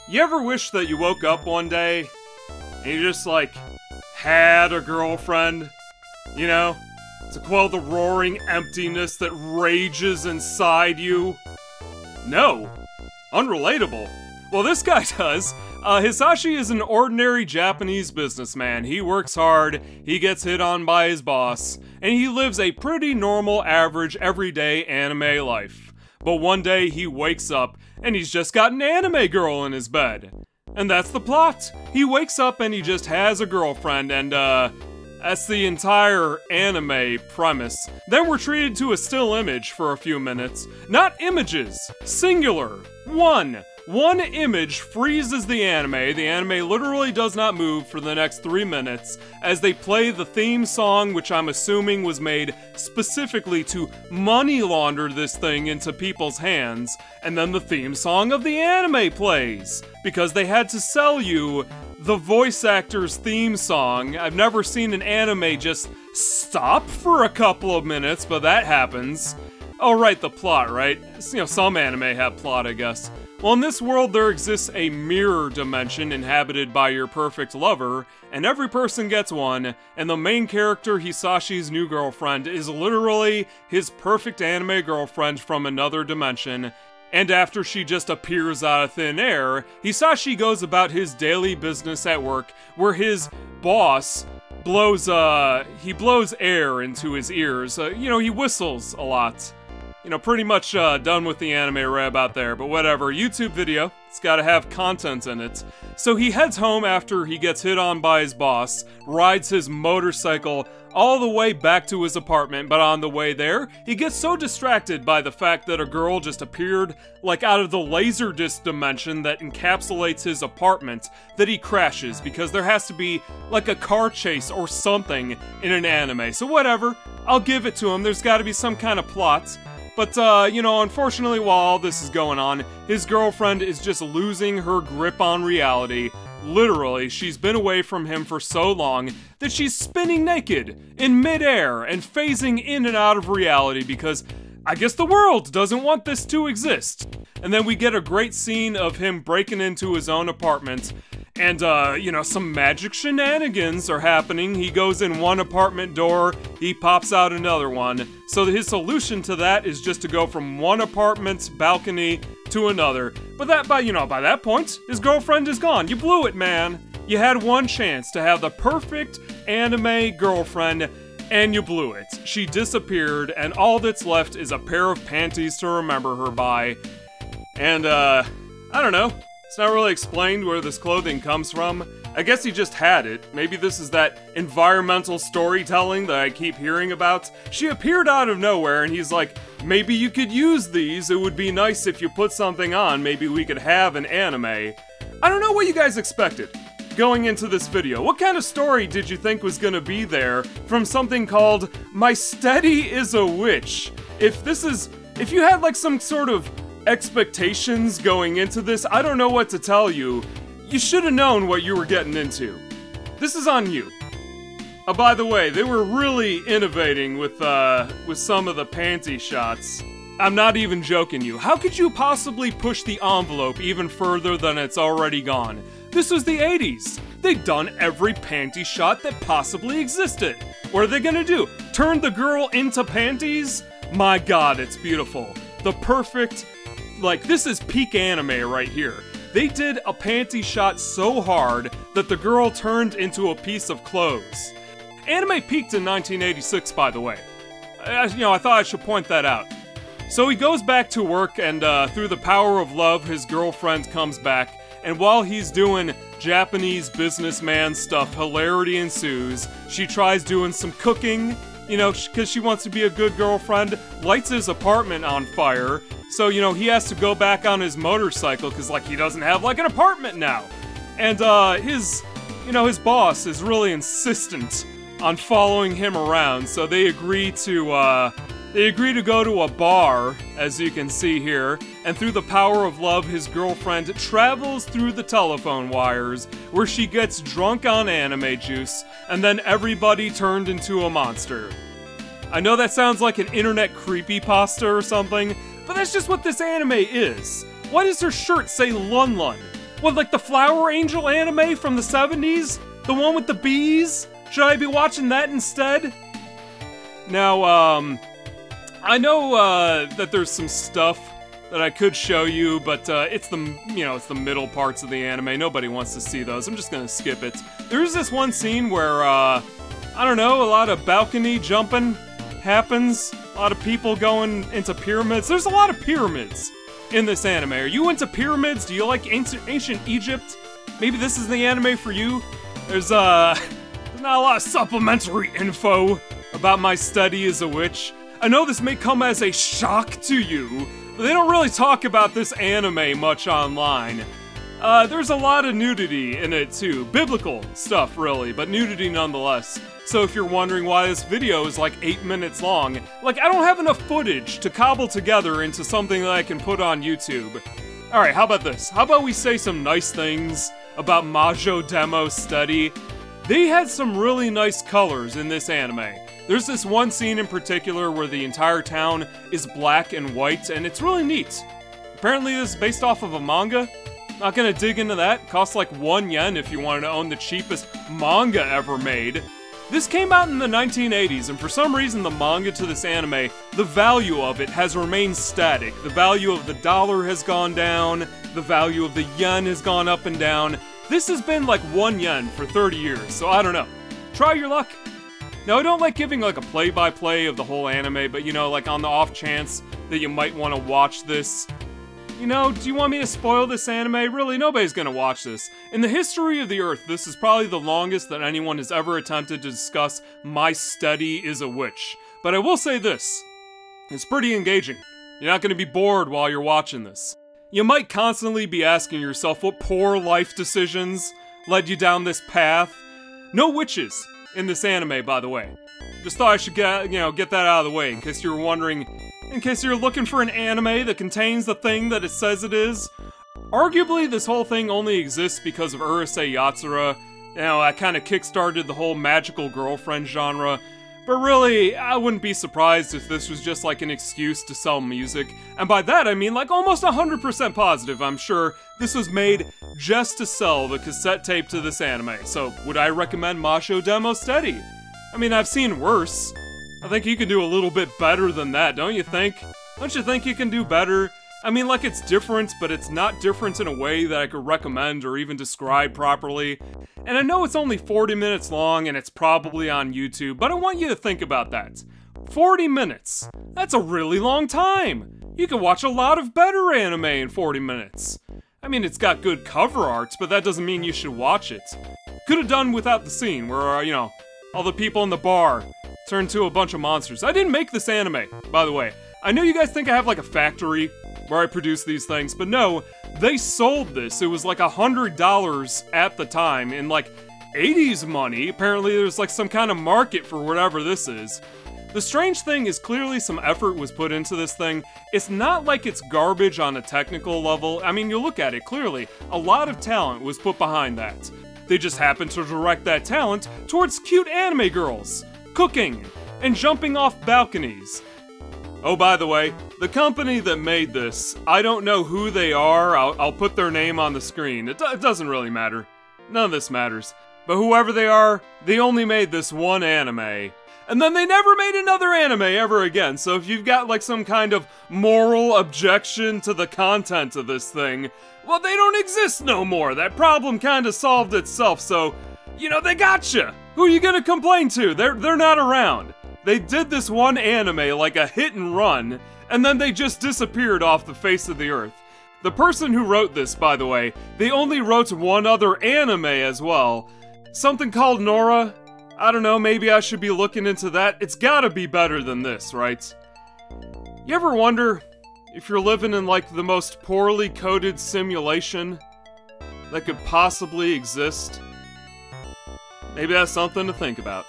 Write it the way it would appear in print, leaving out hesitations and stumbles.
You ever wish that you woke up one day and you just, like, had a girlfriend? You know? To quell the roaring emptiness that rages inside you? No. Unrelatable. Well, this guy does. Hisashi is an ordinary Japanese businessman. He works hard, he gets hit on by his boss, and he lives a pretty normal, average, everyday anime life. But one day he wakes up and he's just got an anime girl in his bed. And that's the plot. He wakes up and he just has a girlfriend, and that's the entire anime premise. Then we're treated to a still image for a few minutes. Not images, singular, one. One image freezes the anime. The anime literally does not move for the next 3 minutes as they play the theme song, which I'm assuming was made specifically to money launder this thing into people's hands, and then the theme song of the anime plays, because they had to sell you the voice actor's theme song. I've never seen an anime just stop for a couple of minutes, but that happens. Oh right, the plot, right? You know, some anime have plot, I guess. Well, in this world, there exists a mirror dimension inhabited by your perfect lover, and every person gets one, and the main character, Hisashi's new girlfriend, is literally his perfect anime girlfriend from another dimension, and after she just appears out of thin air, Hisashi goes about his daily business at work, where his boss blows air into his ears. You know, he whistles a lot. You know, pretty much done with the anime right about there, but whatever. YouTube video, it's gotta have content in it. So he heads home after he gets hit on by his boss, rides his motorcycle all the way back to his apartment, but on the way there, he gets so distracted by the fact that a girl just appeared, like out of the laserdisc dimension that encapsulates his apartment, that he crashes, because there has to be, like, a car chase or something in an anime. So whatever, I'll give it to him, there's gotta be some kind of plot. But, you know, unfortunately, while all this is going on, his girlfriend is just losing her grip on reality. Literally, she's been away from him for so long that she's spinning naked in midair and phasing in and out of reality because I guess the world doesn't want this to exist. And then we get a great scene of him breaking into his own apartment. And, you know, some magic shenanigans are happening. He goes in one apartment door, he pops out another one. So his solution to that is just to go from one apartment's balcony to another. But by that point, his girlfriend is gone. You blew it, man. You had one chance to have the perfect anime girlfriend, and you blew it. She disappeared, and all that's left is a pair of panties to remember her by. And, I don't know. It's not really explained where this clothing comes from. I guess he just had it. Maybe this is that environmental storytelling that I keep hearing about. She appeared out of nowhere and he's like, maybe you could use these. It would be nice if you put something on. Maybe we could have an anime. I don't know what you guys expected going into this video. What kind of story did you think was gonna be there from something called My Steady is a Witch? If you had like some sort of expectations going into this, I don't know what to tell you. You should have known what you were getting into. This is on you. By the way, they were really innovating with some of the panty shots. I'm not even joking you. How could you possibly push the envelope even further than it's already gone? This was the 80s. They'd done every panty shot that possibly existed. What are they gonna do? Turn the girl into panties? My god, it's beautiful. The perfect, like, this is peak anime right here. They did a panty shot so hard that the girl turned into a piece of clothes. Anime peaked in 1986, by the way. I thought I should point that out. So he goes back to work, and through the power of love, his girlfriend comes back, and while he's doing Japanese businessman stuff, hilarity ensues. She tries doing some cooking, you know, because she wants to be a good girlfriend, lights his apartment on fire, so, you know, he has to go back on his motorcycle, because, like, he doesn't have, like, an apartment now. And, his boss is really insistent on following him around, so they agree to go to a bar, as you can see here, and through the power of love, his girlfriend travels through the telephone wires, where she gets drunk on anime juice, and then everybody turned into a monster. I know that sounds like an internet creepypasta or something, but that's just what this anime is. Why does her shirt say Lun Lun? What, like the Flower Angel anime from the 70s? The one with the bees? Should I be watching that instead? Now, I know, that there's some stuff that I could show you, but, it's the middle parts of the anime. Nobody wants to see those. I'm just gonna skip it. There's this one scene where, I don't know, a lot of balcony jumping happens. A lot of people going into pyramids. There's a lot of pyramids in this anime. Are you into pyramids? Do you like ancient Egypt? Maybe this is the anime for you? There's not a lot of supplementary info about my study as a witch. I know this may come as a shock to you, but they don't really talk about this anime much online. There's a lot of nudity in it too. Biblical stuff, really, but nudity nonetheless. So if you're wondering why this video is like 8 minutes long, like I don't have enough footage to cobble together into something that I can put on YouTube. Alright, how about this? How about we say some nice things about Majo Demo Study? They had some really nice colors in this anime. There's this one scene in particular where the entire town is black and white, and it's really neat. Apparently this is based off of a manga. Not gonna dig into that. Costs like 1 yen if you wanted to own the cheapest manga ever made. This came out in the 1980s, and for some reason the manga to this anime, the value of it has remained static. The value of the dollar has gone down, the value of the yen has gone up and down. This has been like 1 yen for 30 years, so I don't know. Try your luck. Now, I don't like giving like a play-by-play of the whole anime, but you know, like on the off chance that you might want to watch this. You know, do you want me to spoil this anime? Really, nobody's gonna watch this. In the history of the Earth, this is probably the longest that anyone has ever attempted to discuss my study is a witch. But I will say this, it's pretty engaging. You're not gonna be bored while you're watching this. You might constantly be asking yourself what poor life decisions led you down this path. No witches in this anime, by the way. Just thought I should get that out of the way in case you were wondering. In case you're looking for an anime that contains the thing that it says it is. Arguably, this whole thing only exists because of Urusei Yatsura. You know, I kind of kickstarted the whole magical girlfriend genre. But really, I wouldn't be surprised if this was just like an excuse to sell music. And by that I mean like almost 100% positive, I'm sure this was made just to sell the cassette tape to this anime. So, would I recommend Majo Demo Study? I mean, I've seen worse. I think you can do a little bit better than that, don't you think? Don't you think you can do better? I mean, like, it's different, but it's not different in a way that I could recommend or even describe properly. And I know it's only 40 minutes long and it's probably on YouTube, but I want you to think about that. 40 minutes. That's a really long time. You can watch a lot of better anime in 40 minutes. I mean, it's got good cover art, but that doesn't mean you should watch it. Could have done without the scene where, you know, all the people in the bar turn to a bunch of monsters. I didn't make this anime, by the way. I know you guys think I have like a factory where I produce these things, but no, they sold this. It was like $100 at the time in like 80s money. Apparently there's like some kind of market for whatever this is. The strange thing is clearly some effort was put into this thing. It's not like it's garbage on a technical level. I mean, you look at it, clearly, a lot of talent was put behind that. They just happened to direct that talent towards cute anime girls, cooking, and jumping off balconies. Oh, by the way, the company that made this, I don't know who they are. I'll put their name on the screen. It doesn't really matter. None of this matters. But whoever they are, they only made this one anime. And then they never made another anime ever again. So if you've got like some kind of moral objection to the content of this thing, well, they don't exist no more. That problem kind of solved itself, so, you know, they gotcha. Who are you gonna complain to? They're not around. They did this one anime like a hit and run, and then they just disappeared off the face of the earth. The person who wrote this, by the way, they only wrote one other anime as well. Something called Nora. I don't know, maybe I should be looking into that. It's gotta be better than this, right? You ever wonder if you're living in like the most poorly coded simulation that could possibly exist? Maybe that's something to think about.